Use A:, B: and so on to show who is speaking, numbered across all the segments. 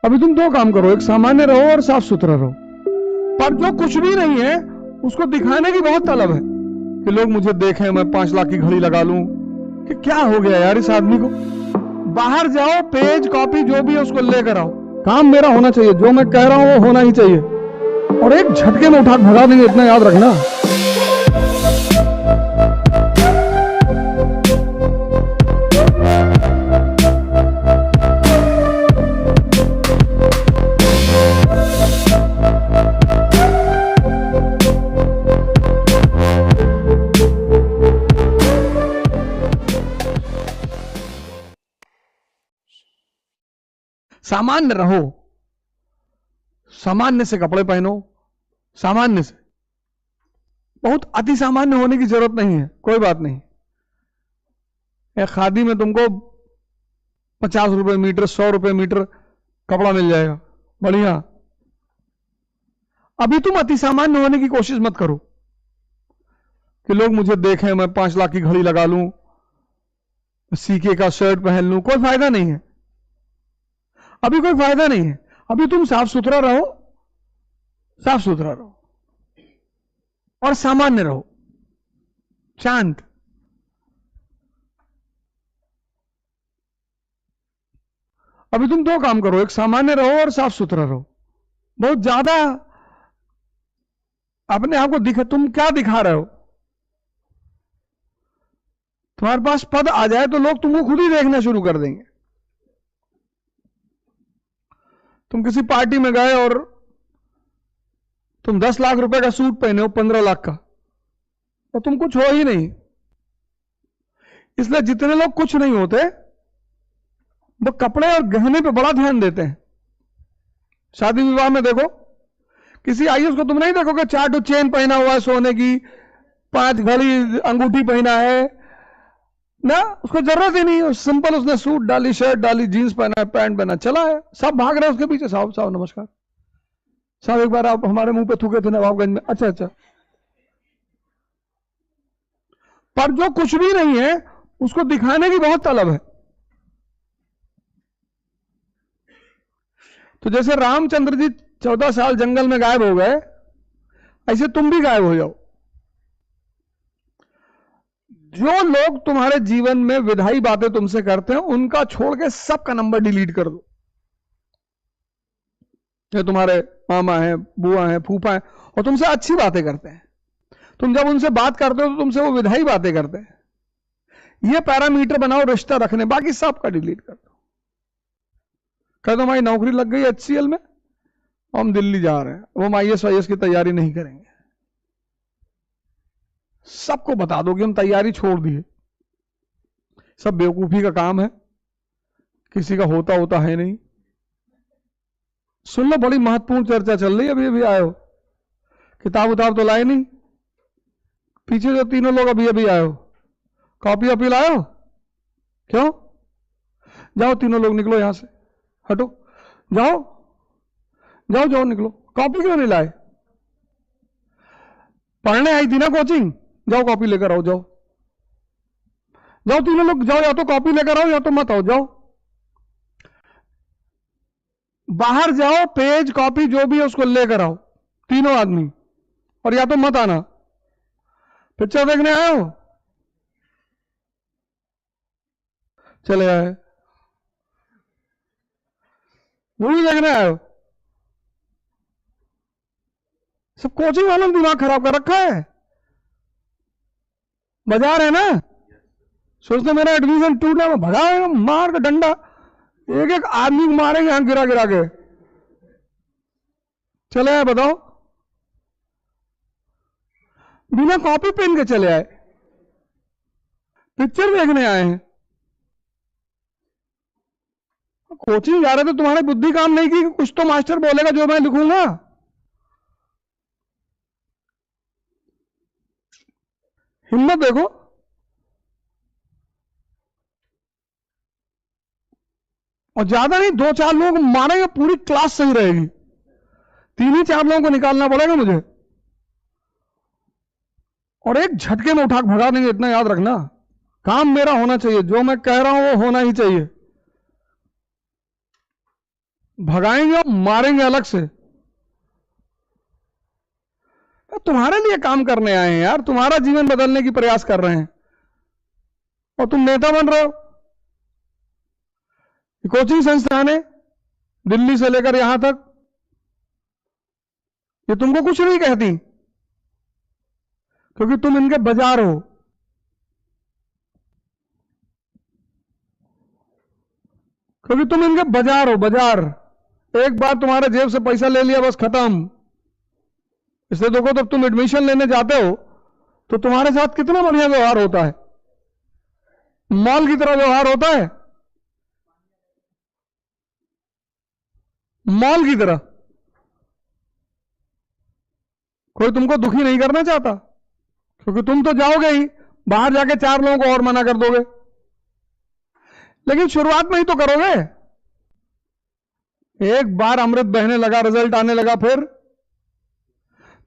A: अभी तुम दो काम करो, एक सामान्य रहो और साफ सुथरा रहो। पर जो कुछ भी नहीं है उसको दिखाने की बहुत तलब है कि लोग मुझे देखें, मैं 5 लाख की घड़ी लगा लूं। कि क्या हो गया यार इस आदमी को। बाहर जाओ, पेज कॉपी जो भी है उसको लेकर आओ। काम मेरा होना चाहिए, जो मैं कह रहा हूं वो होना ही चाहिए, और एक झटके में उठा भगा देंगे, इतना याद रखना। सामान्य रहो, सामान्य से कपड़े पहनो, सामान्य से। बहुत अति सामान्य होने की जरूरत नहीं है, कोई बात नहीं। एक खादी में तुमको 50 रुपए मीटर, 100 रुपए मीटर कपड़ा मिल जाएगा, बढ़िया। अभी तुम अति सामान्य होने की कोशिश मत करो कि लोग मुझे देखें, मैं 5 लाख की घड़ी लगा लूं, सीके का शर्ट पहन लूं। कोई फायदा नहीं है, अभी कोई फायदा नहीं है। अभी तुम साफ सुथरा रहो, साफ सुथरा रहो और सामान्य रहो, शांत। अभी तुम दो काम करो, एक सामान्य रहो और साफ सुथरा रहो। बहुत ज्यादा अपने आप को दिखा, तुम क्या दिखा रहे हो? तुम्हारे पास पद आ जाए तो लोग तुमको खुद ही देखना शुरू कर देंगे। तुम किसी पार्टी में गए और तुम 10 लाख रुपए का सूट पहने हो 15 लाख का, तो तुम कुछ हो ही नहीं। इसलिए जितने लोग कुछ नहीं होते वो कपड़े और गहने पे बड़ा ध्यान देते हैं। शादी विवाह में देखो, किसी आयुष को तुम नहीं देखोगे 4 चेन पहना हुआ है सोने की, 5 घड़ी अंगूठी पहना है ना, उसको जरूरत ही नहीं है। सिंपल उसने सूट डाली, शर्ट डाली, जीन्स पहना है, पैंट पहना, चला है। सब भाग रहे हैं उसके पीछे, साहब साहब नमस्कार साहब, एक बार आप हमारे मुंह पे थूके थे नवाबगंज में। अच्छा अच्छा। पर जो कुछ भी नहीं है उसको दिखाने की बहुत तलब है। तो जैसे रामचंद्र जी 14 साल जंगल में गायब हो गए, ऐसे तुम भी गायब हो जाओ। जो लोग तुम्हारे जीवन में विधायी बातें तुमसे करते हैं उनका छोड़ के सबका नंबर डिलीट कर दो। जो तुम्हारे मामा हैं, बुआ हैं, फूफा हैं और तुमसे अच्छी बातें करते हैं, तुम जब उनसे बात करते हो तो तुमसे वो विधायी बातें करते हैं। ये पैरामीटर बनाओ रिश्ता रखने, बाकी सबका डिलीट कर दो। कह दो हमारी नौकरी लग गई HCL में, हम दिल्ली जा रहे हैं, वो हम IAS की तैयारी नहीं करेंगे। सबको बता दो कि हम तैयारी छोड़ दिए। सब बेवकूफी का काम है, किसी का होता है नहीं। सुन लो, बड़ी महत्वपूर्ण चर्चा चल रही है। अभी अभी आए हो, किताब उताब तो लाए नहीं? पीछे जो तीनों लोग अभी अभी आए हो, कॉपी वॉपी लाए हो? क्यों? जाओ तीनों लोग निकलो यहां से, हटो, जाओ जाओ जाओ निकलो। कॉपी क्यों नहीं लाए? पढ़ने आई थी ना कोचिंग, जाओ कॉपी लेकर आओ, जाओ जाओ तीनों लोग जाओ, या तो कॉपी लेकर आओ या तो मत आओ, जाओ। बाहर जाओ, पेज कॉपी जो भी है उसको लेकर आओ तीनों आदमी, और या तो मत आना। पिक्चर देखने आए हो? चले आए। मूवी देखने आए हो? सब कोचिंग वालों ने दिमाग खराब कर रखा है। बाजार है ना, सोचते मेरा एडमिशन टूटना, में भगा मार का डंडा, एक एक आदमी को मारेंगे यहां गिरा गिरा के। चले आए, बताओ, बिना कॉपी पेन के चले आए, पिक्चर देखने आए हैं। कोचिंग जा रहे थे, तुम्हारी बुद्धि काम नहीं की? कुछ तो मास्टर बोलेगा जो मैं लिखूंगा। हिम्मत देखो। और ज्यादा नहीं, 2-4 लोगों को मारेंगे, पूरी क्लास सही रहेगी। 3 ही 4 लोगों को निकालना पड़ेगा मुझे, और एक झटके में उठा भगा देंगे, इतना याद रखना। काम मेरा होना चाहिए, जो मैं कह रहा हूं वो होना ही चाहिए। भगाएंगे और मारेंगे अलग से। तुम्हारे लिए काम करने आए हैं यार, तुम्हारा जीवन बदलने की प्रयास कर रहे हैं और तुम नेता बन रहे हो। कोचिंग संस्थान है दिल्ली से लेकर यहां तक, ये तुमको कुछ नहीं कहती क्योंकि तुम इनके बाजार हो। क्योंकि तुम इनके बाजार हो, बाजार। एक बार तुम्हारे जेब से पैसा ले लिया बस खत्म। इसलिए देखो, जब तुम एडमिशन लेने जाते हो तो तुम्हारे साथ कितना बढ़िया व्यवहार होता है, मॉल की तरह व्यवहार होता है, मॉल की तरह। कोई तुमको दुखी नहीं करना चाहता क्योंकि तुम तो जाओगे ही, बाहर जाके 4 लोगों को और मना कर दोगे। लेकिन शुरुआत में ही तो करोगे। एक बार अमृत बहने लगा, रिजल्ट आने लगा, फिर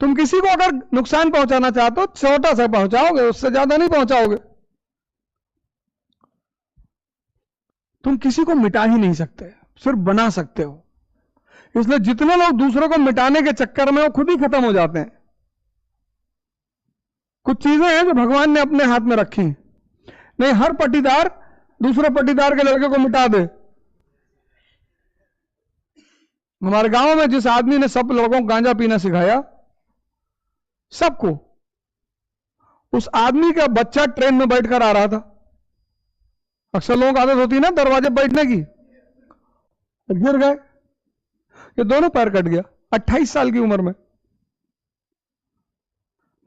A: तुम किसी को अगर नुकसान पहुंचाना चाहते हो छोटा सा पहुंचाओगे, उससे ज्यादा नहीं पहुंचाओगे। तुम किसी को मिटा ही नहीं सकते, सिर्फ बना सकते हो। इसलिए जितने लोग दूसरों को मिटाने के चक्कर में वो खुद ही खत्म हो जाते हैं। कुछ चीजें हैं जो भगवान ने अपने हाथ में रखी। नहीं हर पट्टीदार दूसरे पट्टीदार के लड़के को मिटा दे। हमारे गांव में जिस आदमी ने सब लोगों को गांजा पीना सिखाया, सबको, उस आदमी का बच्चा ट्रेन में बैठकर आ रहा था। अक्सर लोगों को आदत होती है ना दरवाजे बैठने की, गिर गए, ये दोनों पैर कट गया 28 साल की उम्र में।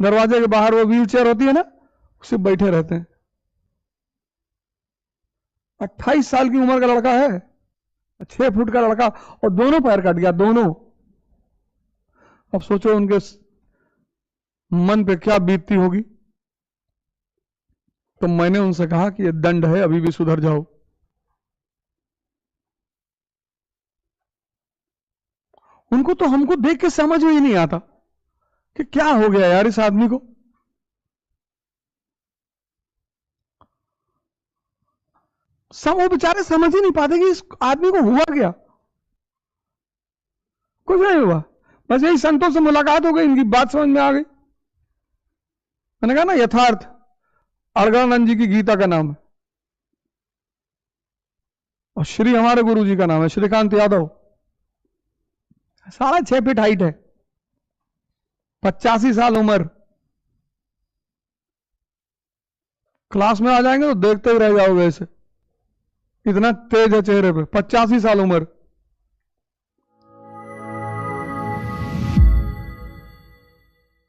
A: दरवाजे के बाहर वो व्हील चेयर होती है ना, उसे बैठे रहते हैं। 28 साल की उम्र का लड़का है, 6 फुट का लड़का, और दोनों पैर कट गया, दोनों। अब सोचो उनके मन पे क्या बीतती होगी। तो मैंने उनसे कहा कि ये दंड है, अभी भी सुधर जाओ। उनको तो हमको देख के समझ में ही नहीं आता कि क्या हो गया यार इस आदमी को। सब वो बेचारे समझ ही नहीं पाते कि इस आदमी को हुआ क्या। कुछ नहीं हुआ, बस यही संतों से मुलाकात हो गई, इनकी बात समझ में आ गई। मैंने कहा ना, यथार्थ अड़गड़ानंद जी की गीता का नाम है और श्री हमारे गुरु जी का नाम है श्रीकांत यादव। 6.5 फीट हाइट है, 85 साल उम्र। क्लास में आ जाएंगे तो देखते ही रह जाओगे ऐसे, इतना तेज है चेहरे पे। 85 साल उम्र,